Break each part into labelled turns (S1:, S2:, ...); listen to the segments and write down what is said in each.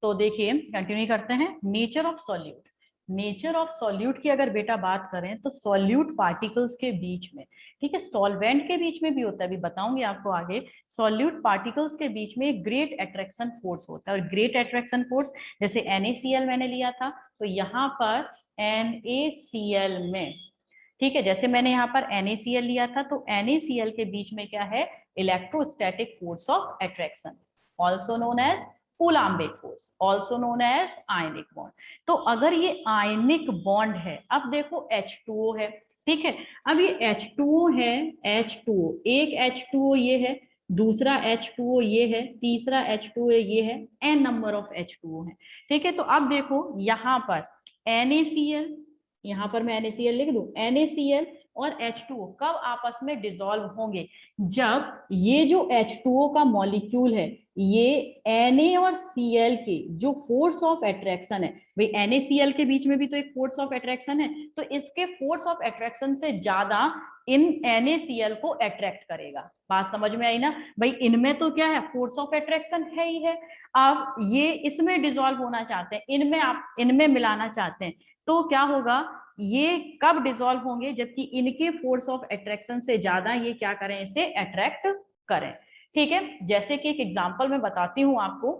S1: तो देखिए कंटिन्यू करते हैं। Nature of solute, nature of solute की अगर बेटा बात करें तो सॉल्यूट पार्टिकल्स के बीच में, ठीक है, सॉल्वेंट के बीच में भी होता है, अभी बताऊंगी आपको आगे। सॉल्यूट पार्टिकल्स के बीच में एक ग्रेट अट्रैक्शन फोर्स होता है, और ग्रेट अट्रैक्शन फोर्स जैसे NaCl मैंने लिया था, तो यहाँ पर NaCl में, ठीक है, जैसे मैंने यहाँ पर NaCl लिया था, तो NaCl के बीच में क्या है, electrostatic force of attraction, also known as coulombic force, also known as ionic bond. तो अगर ये आयनिक बॉन्ड है, अब देखो H2O है, ठीक है, अब ये H2O है, H2O, एक H2O ये है, दूसरा H2O ये है, तीसरा H2O ये है, n नंबर ऑफ H2O है, ठीक है। तो अब देखो यहाँ पर NaCl, यहाँ पर मैं NaCl लिख दूं, NaCl और H2O कब आपस में डिसॉल्व होंगे, जब ये जो H2O का मॉलिक्यूल है, ये Na और Cl के जो फोर्स ऑफ अट्रैक्शन है, भाई NaCl के बीच में भी तो एक फोर्स ऑफ अट्रैक्शन है, तो इसके फोर्स ऑफ अट्रैक्शन से ज्यादा इन NaCl को अट्रैक्ट करेगा। बात समझ में आई ना भाई, इनमें तो क्या है, फोर्स ऑफ अट्रैक्शन है ही है। अब ये इसमें डिसॉल्व होना चाहते हैं, इनमें आप इनमें मिलाना चाहते हैं, तो क्या होगा, ये कब डिसॉल्व होंगे, जबकि इनके फोर्स ऑफ अट्रैक्शन से ज्यादा ये क्या करें, इसे अट्रैक्ट करें, ठीक है। जैसे कि एक एग्जांपल मैं बताती हूँ आपको।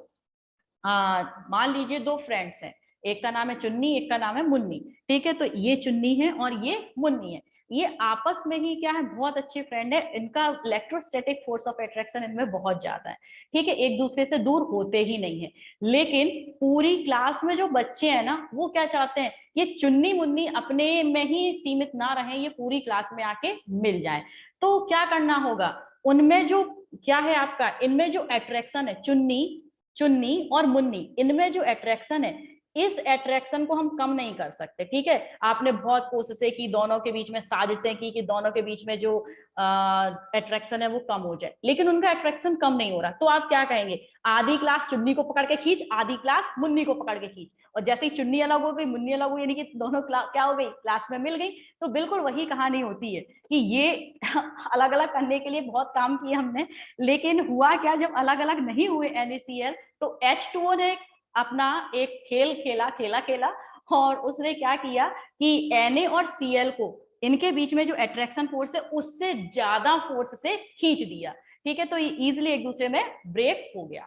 S1: मान लीजिए दो फ्रेंड्स हैं, एक का नाम है चुन्नी, एक का नाम है मुन्नी, ठीक है। तो ये चुन्नी है और ये मुन्नी है, ये आपस में ही क्या है, बहुत अच्छे फ्रेंड है, इनका इलेक्ट्रोस्टैटिक फोर्स ऑफ अट्रैक्शन इनमें बहुत ज्यादा है, ठीक है, एक दूसरे से दूर होते ही नहीं है। लेकिन पूरी क्लास में जो बच्चे हैं ना, वो क्या चाहते हैं, ये चुन्नी मुन्नी अपने में ही सीमित ना रहे, ये पूरी क्लास में आके मिल जाए। तो क्या करना होगा, उनमें जो क्या है आपका, इनमें जो अट्रैक्शन है, चुन्नी चुन्नी और मुन्नी, इनमें जो अट्रैक्शन है, इस अट्रैक्शन को हम कम नहीं कर सकते, ठीक है। आपने बहुत कोशिशें की, दोनों के बीच में साजिशें की कि दोनों के बीच में जो अट्रैक्शन है वो कम हो जाए, लेकिन उनका अट्रैक्शन कम नहीं हो रहा। तो आप क्या कहेंगे, आधी क्लास चुन्नी को पकड़ के खींच, आधी क्लास मुन्नी को पकड़ के खींच, और जैसे ही चुन्नी अलग हो गई, मुन्नी अलग हो गई, यानी कि दोनों क्या हो गई, क्लास में मिल गई। तो बिल्कुल वही कहानी होती है कि ये अलग अलग करने के लिए बहुत काम किया हमने, लेकिन हुआ क्या, जब अलग अलग नहीं हुए NaCl, तो H2O ने अपना एक खेल खेला खेला खेला, और उसने क्या किया कि Na और Cl को, इनके बीच में जो अट्रैक्शन फोर्स है उससे ज्यादा फोर्स से खींच दिया, ठीक है। तो ये इजिली एक दूसरे में ब्रेक हो गया।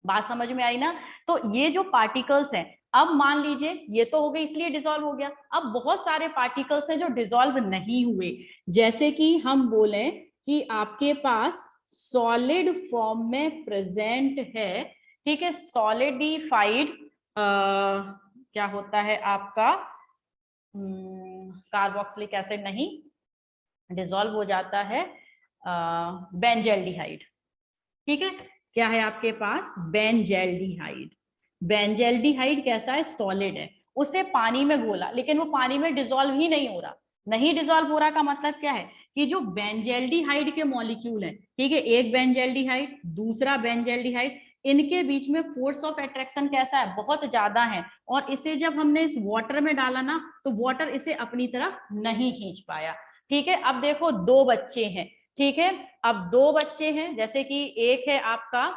S1: बात समझ में आई ना। तो ये जो पार्टिकल्स हैं, अब मान लीजिए ये तो हो गई, इसलिए डिसॉल्व हो गया। अब बहुत सारे पार्टिकल्स हैं जो डिसॉल्व नहीं हुए, जैसे कि हम बोले कि आपके पास सॉलिड फॉर्म में प्रेजेंट है, ठीक है, सॉलिडिफाइड क्या होता है आपका, कार्बोक्सिलिक एसिड नहीं, डिसॉल्व हो जाता है बेंजल्डिहाइड, ठीक है। क्या है आपके पास, बेंजल्डिहाइड। बेंजल्डिहाइड कैसा है, सॉलिड है, उसे पानी में घोला, लेकिन वो पानी में डिसॉल्व ही नहीं हो रहा। नहीं डिसॉल्व हो रहा का मतलब क्या है, कि जो बेंजल्डिहाइड के मॉलिक्यूल है, ठीक है, एक बेंजल्डिहाइड दूसरा बेंजल्डिहाइड, इनके बीच में फोर्स ऑफ अट्रैक्शन कैसा है, बहुत ज्यादा है, और इसे जब हमने इस वाटर में डाला ना, तो वाटर इसे अपनी तरफ नहीं खींच पाया, ठीक है। अब देखो दो बच्चे हैं, ठीक है, अब दो बच्चे हैं, जैसे कि एक है आपका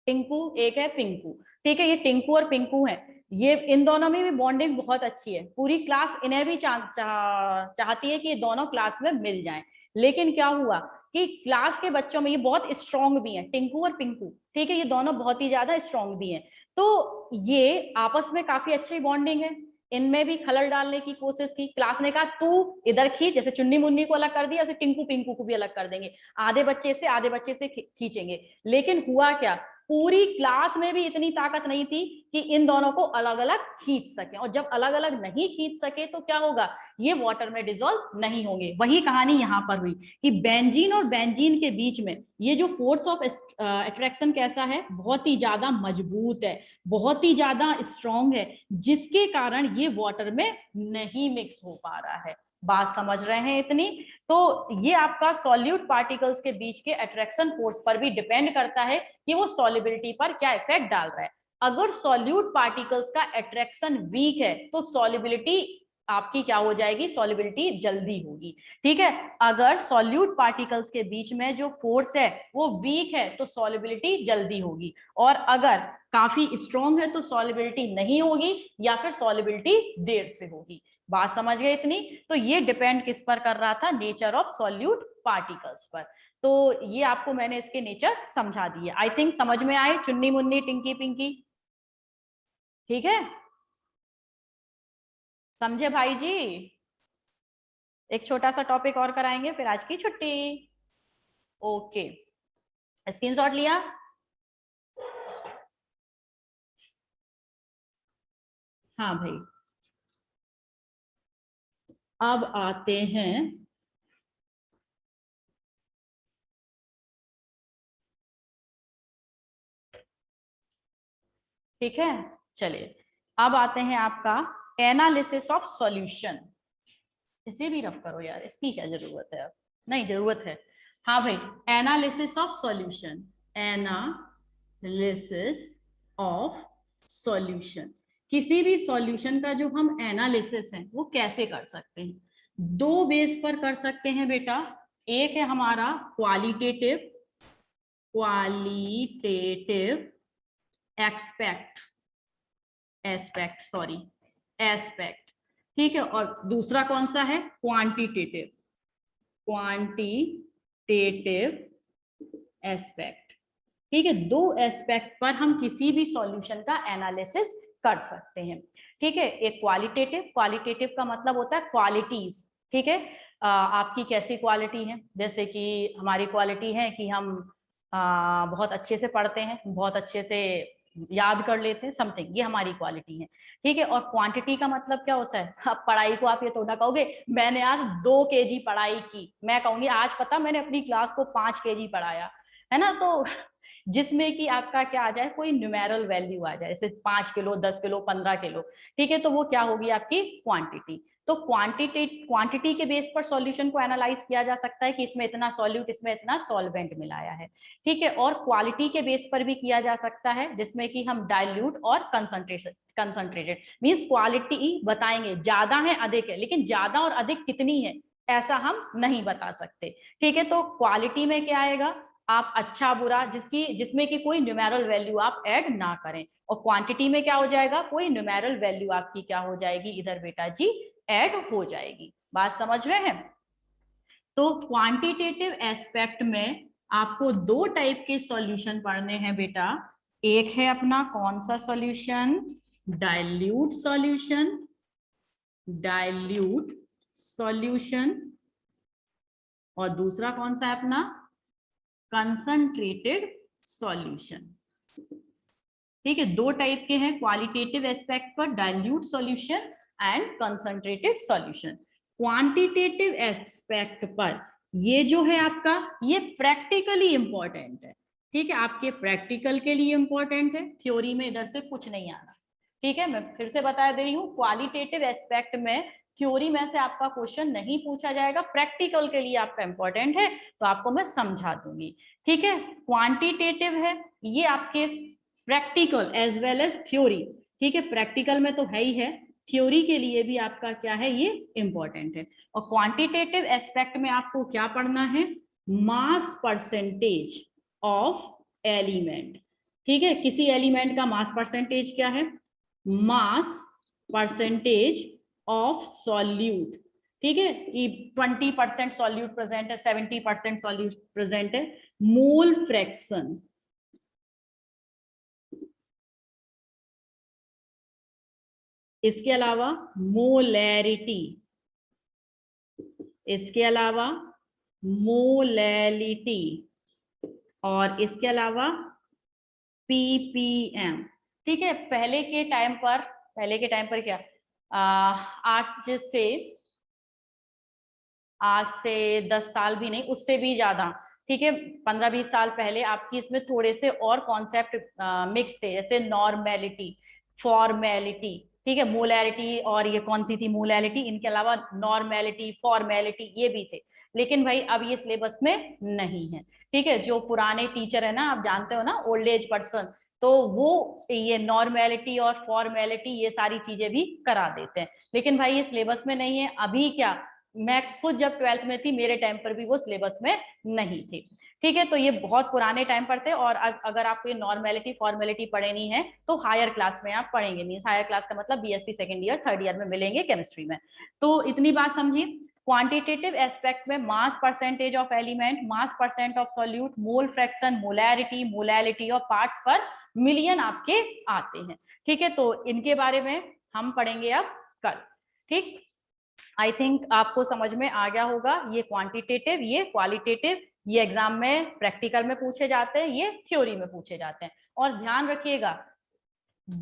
S1: टिंकू, एक है पिंकू, ठीक है, ये टिंकू और पिंकू हैं, ये इन दोनों में भी बॉन्डिंग बहुत अच्छी है, पूरी क्लास इन्हें भी चाहती है कि ये दोनों क्लास में मिल जाएं। लेकिन क्या हुआ कि क्लास के बच्चों में ये बहुत स्ट्रांग भी हैं, टिंकू और पिंकू, ठीक है, ये दोनों बहुत ही ज्यादा स्ट्रांग भी हैं, तो ये आपस में काफी अच्छी बॉन्डिंग है। इनमें भी खलल डालने की कोशिश की, क्लास ने कहा तू इधर खींच, जैसे चुन्नी मुन्नी को अलग कर दिया, ऐसे टिंकू पिंकू को भी अलग कर देंगे, आधे बच्चे से खींचेंगे। लेकिन हुआ क्या, पूरी क्लास में भी इतनी ताकत नहीं थी कि इन दोनों को अलग अलग खींच सके, और जब अलग अलग नहीं खींच सके तो क्या होगा, ये वाटर में डिसॉल्व नहीं होंगे। वही कहानी यहां पर हुई कि बेंजीन और बेंजीन के बीच में ये जो फोर्स ऑफ अट्रैक्शन कैसा है, बहुत ही ज्यादा मजबूत है, बहुत ही ज्यादा स्ट्रॉन्ग है, जिसके कारण ये वाटर में नहीं मिक्स हो पा रहा है। बात समझ रहे हैं इतनी। तो ये आपका सॉल्यूट पार्टिकल्स के बीच के अट्रैक्शन फोर्स पर भी डिपेंड करता है कि वो सॉल्युबिलिटी पर क्या इफेक्ट डाल रहा है। अगर सॉल्यूट पार्टिकल्स का अट्रैक्शन वीक है तो सॉल्युबिलिटी आपकी क्या हो जाएगी, सॉल्युबिलिटी जल्दी होगी। ठीक है, अगर सॉल्यूट पार्टिकल्स के बीच में जो फोर्स है वो वीक है तो सॉल्युबिलिटी जल्दी होगी, और अगर काफी स्ट्रॉन्ग है तो सॉल्युबिलिटी नहीं होगी या फिर सॉल्युबिलिटी देर से होगी। बात समझ गए इतनी? तो ये डिपेंड किस पर कर रहा था, नेचर ऑफ सॉल्यूट पार्टिकल्स पर। तो ये आपको मैंने इसके नेचर समझा दिए। आई थिंक समझ में आए चुन्नी मुन्नी टिंकी पिंकी? ठीक है, समझे भाई जी? एक छोटा सा टॉपिक और कराएंगे फिर आज की छुट्टी। ओके, स्क्रीनशॉट लिया? हाँ भाई, अब आते हैं ठीक है, चलिए अब आते हैं आपका एनालिसिस ऑफ सॉल्यूशन। इसे भी रफ करो यार, इसकी क्या जरूरत है अब? नहीं जरूरत है। हाँ भाई, analysis of solution, analysis of solution. किसी भी सॉल्यूशन का जो हम एनालिसिस है वो कैसे कर सकते हैं? दो बेस पर कर सकते हैं बेटा। एक है हमारा qualitative, qualitative expect, aspect sorry, aspect. ठीक है, और दूसरा कौन सा है? Quantitative, quantitative aspect. ठीक है, दो एस्पेक्ट पर हम किसी भी सॉल्यूशन का एनालिसिस कर सकते हैं। ठीक है, एक क्वालिटेटिव, क्वालिटेटिव का मतलब होता है क्वालिटीज। ठीक है, आपकी कैसी क्वालिटी है? जैसे कि हमारी क्वालिटी है कि हम बहुत अच्छे से पढ़ते हैं, बहुत अच्छे से याद कर लेते हैं, समथिंग, ये हमारी क्वालिटी है। ठीक है, और क्वांटिटी का मतलब क्या होता है? अब पढ़ाई को आप ये तो ना कहोगे मैंने आज 2 kg पढ़ाई की, मैं कहूंगी आज पता मैंने अपनी क्लास को 5 kg पढ़ाया, है ना? तो जिसमें कि आपका क्या आ जाए, कोई न्यूमेरल वैल्यू आ जाए, जैसे 5 किलो, 10 किलो, 15 किलो। ठीक है, तो वो क्या होगी आपकी क्वांटिटी। तो क्वांटिटी के बेस पर सॉल्यूशन को एनालाइज किया जा सकता है कि इसमें इतना सॉल्यूट, इसमें इतना सॉल्वेंट मिलाया है। ठीक है, और क्वालिटी के बेस पर भी किया जा सकता है, जिसमें कि हम डाइल्यूट और कंसंट्रेटेड मींस क्वालिटी बताएंगे, ज्यादा है अधिक है, लेकिन ज्यादा और अधिक कितनी है ऐसा हम नहीं बता सकते। ठीक है, तो क्वालिटी में क्या आएगा, आप अच्छा बुरा जिसमें कि कोई न्यूमेरल वैल्यू आप ऐड ना करें, और क्वांटिटी में क्या हो जाएगा, कोई न्यूमेरल वैल्यू आपकी क्या हो जाएगी इधर बेटा जी, ऐड हो जाएगी। बात समझ रहे हैं? तो क्वांटिटेटिव एस्पेक्ट में आपको दो टाइप के सॉल्यूशन पढ़ने हैं बेटा। एक है अपना कौन सा solution? Dilute solution, dilute solution. और दूसरा कौन सा है अपना? Concentrated solution. ठीक है, दो टाइप के हैं क्वालिटेटिव एस्पेक्ट पर, dilute solution and concentrated solution. Quantitative aspect पर ये जो है आपका, ये प्रैक्टिकली इंपॉर्टेंट है। ठीक है, आपके प्रैक्टिकल के लिए इंपॉर्टेंट है, थ्योरी में इधर से कुछ नहीं आना। ठीक है, मैं फिर से बता दे रही हूँ, क्वालिटेटिव एस्पेक्ट में थ्योरी में से आपका क्वेश्चन नहीं पूछा जाएगा, प्रैक्टिकल के लिए आपका इंपॉर्टेंट है, तो आपको मैं समझा दूंगी। ठीक है, क्वांटिटेटिव है ये आपके practical as well as theory. ठीक है, प्रैक्टिकल में तो है ही है, थ्योरी के लिए भी आपका क्या है, ये इंपॉर्टेंट है। और क्वांटिटेटिव एस्पेक्ट में आपको क्या पढ़ना है? Mass percentage of element. ठीक है, किसी एलिमेंट का मास परसेंटेज क्या है? Mass percentage of solute. ठीक है, कि 20% सॉल्यूट प्रेजेंट है, 70% सॉल्यूट प्रेजेंट है। मोल फ्रैक्शन, इसके अलावा मोलैरिटी, इसके अलावा मोलैलिटी, और इसके अलावा पीपीएम। ठीक है, पहले के टाइम पर क्या, आज से 10 साल भी नहीं, उससे भी ज्यादा, ठीक है, 15-20 साल पहले आपकी इसमें थोड़े से और कॉन्सेप्ट मिक्स थे, जैसे नॉर्मेलिटी, फॉर्मेलिटी। ठीक है, मोलैरिटी और ये कौन सी थी, मोलैलिटी, इनके अलावा नॉर्मेलिटी, फॉर्मेलिटी ये भी थे। लेकिन भाई अब ये सिलेबस में नहीं है। ठीक है, जो पुराने टीचर है ना, आप जानते हो ना, ओल्ड एज पर्सन, तो वो ये नॉर्मेलिटी और फॉर्मेलिटी ये सारी चीजें भी करा देते हैं, लेकिन भाई ये सिलेबस में नहीं है अभी। क्या मैं खुद जब 12th में थी मेरे टाइम पर भी वो सिलेबस में नहीं थी, ठीक है। तो ये बहुत पुराने टाइम पर थे, और अगर आपको ये नॉर्मेलिटी फॉर्मेलिटी पढ़नी है तो हायर क्लास में आप पढ़ेंगे। मीन हायर क्लास का मतलब BSc second year third year में मिलेंगे केमिस्ट्री में। तो इतनी बात समझी। क्वांटिटेटिव एस्पेक्ट में mass percentage of element, mass percent of solute, mole fraction, molarity, molality of parts पर मिलियन आपके आते हैं, ठीक है। तो इनके बारे में हम पढ़ेंगे अब कल, ठीक। आई थिंक आपको समझ में आ गया होगा। ये क्वांटिटेटिव, ये क्वालिटेटिव, ये एग्जाम में प्रैक्टिकल में पूछे जाते हैं, ये थ्योरी में पूछे जाते हैं। और ध्यान रखिएगा,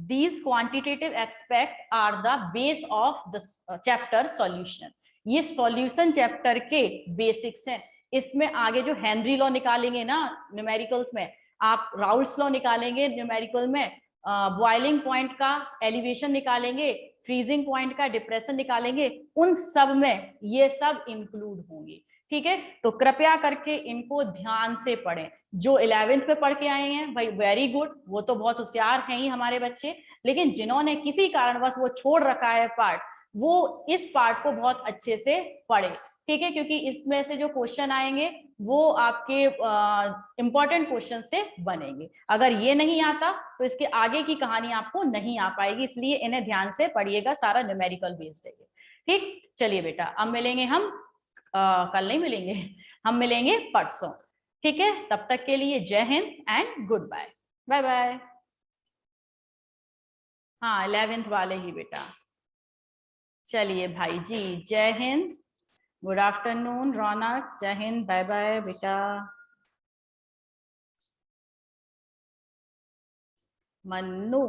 S1: these quantitative aspects are the base of the chapter solution। ये सॉल्यूशन चैप्टर के बेसिक्स हैं। इसमें आगे जो हेनरी लॉ निकालेंगे ना न्यूमेरिकल्स में, आप राउल्ट्स लॉ निकालेंगे न्यूमेरिकल में, बॉइलिंग पॉइंट का एलिवेशन निकालेंगे, फ्रीजिंग पॉइंट का डिप्रेशन निकालेंगे, उन सब में ये सब इंक्लूड होंगे, ठीक है। तो कृपया करके इनको ध्यान से पढ़ें। जो 11th में पढ़ के आए हैं भाई वेरी गुड, वो तो बहुत होशियार हैं ही हमारे बच्चे, लेकिन जिन्होंने किसी कारणवश वो छोड़ रखा है पार्ट, वो इस पार्ट को बहुत अच्छे से पढ़े, ठीक है। क्योंकि इसमें से जो क्वेश्चन आएंगे वो आपके इंपॉर्टेंट क्वेश्चन से बनेंगे। अगर ये नहीं आता तो इसके आगे की कहानी आपको नहीं आ पाएगी, इसलिए इन्हें ध्यान से पढ़िएगा, सारा न्यूमेरिकल बेस्ड है, ठीक। चलिए बेटा, अब मिलेंगे हम कल नहीं मिलेंगे, हम मिलेंगे परसों, ठीक है। तब तक के लिए जय हिंद and good bye. Bye bye. हाँ 11th वाले ही बेटा। चलिए भाई जी, जय हिंद, गुड आफ्टरनून रौनक, जय हिंद, बाय बाय बेटा। मन्नू।